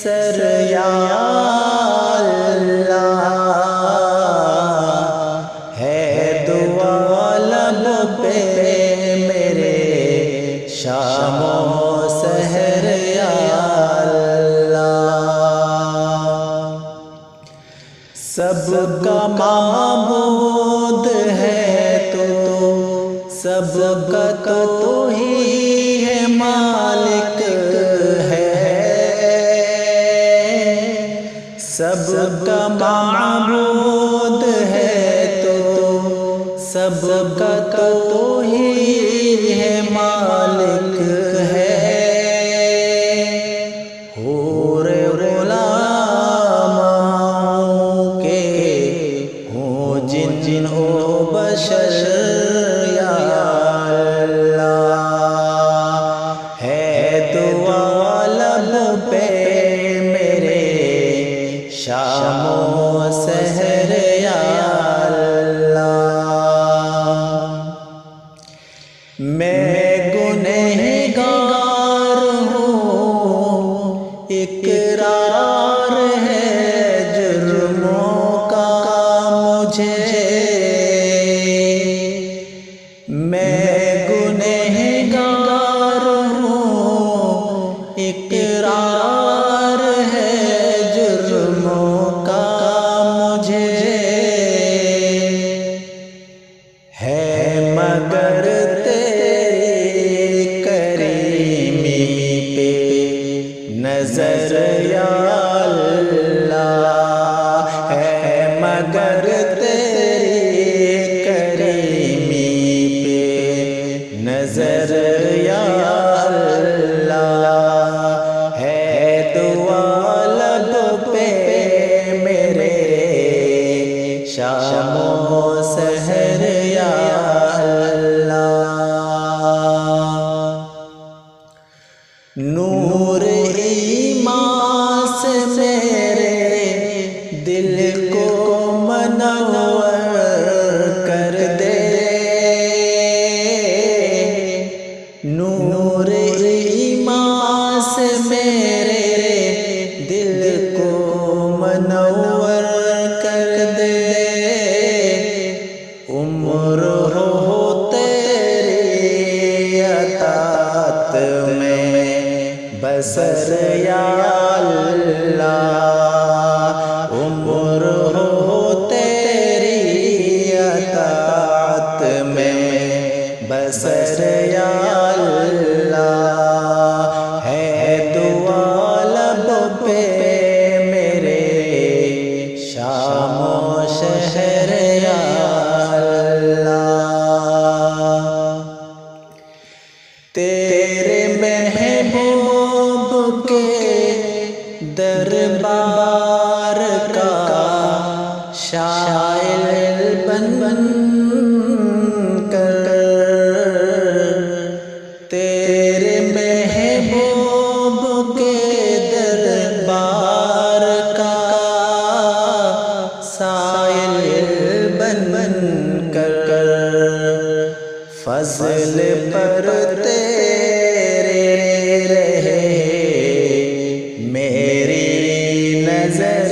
Sir या अल्लाह, है दुआ लब पे मेरे शामो सहर या अल्लाह। सबका माबूद है तो सबका तो ही है मालिक है, सबका माबूद है तो सबका तो ही है मालिक है। होरे गुलामों के हो जिन जिन हो बशर या अल्लाह, है दुआ लब पे मेरे शामो सहर या अल्लाह। मैं गुनहगार हूँ, इकरार है जुर्मों का मुझे, मैं गुनहगार हूँ, इकरार है जुर्मों का मुझे, है मगर तेरी करीमी पे नजर या अल्लाह, है मगर तेरी करीमी पे नजर या अल्लाह, है दुआ लब पे मेरे शामो सहर या अल्लाह। नूर ईमान से मेरे दिल को मनव्वर कर दे, नूर ईमान से मेरे दिल को मनव्वर कर दे। उम्र हो तेरी अतात में बसर या अल्लाह, उम्र हो तेरी अतात में बसर या अल्लाह, है दुआ लब पे मेरे शामो शहर या अल्लाह। तेरे महबूब के दरबार का शाइल बन कर, तेरे महबूब के दरबार का साइल बन कर, फज़ल पर तेरे रहे मेरी नजर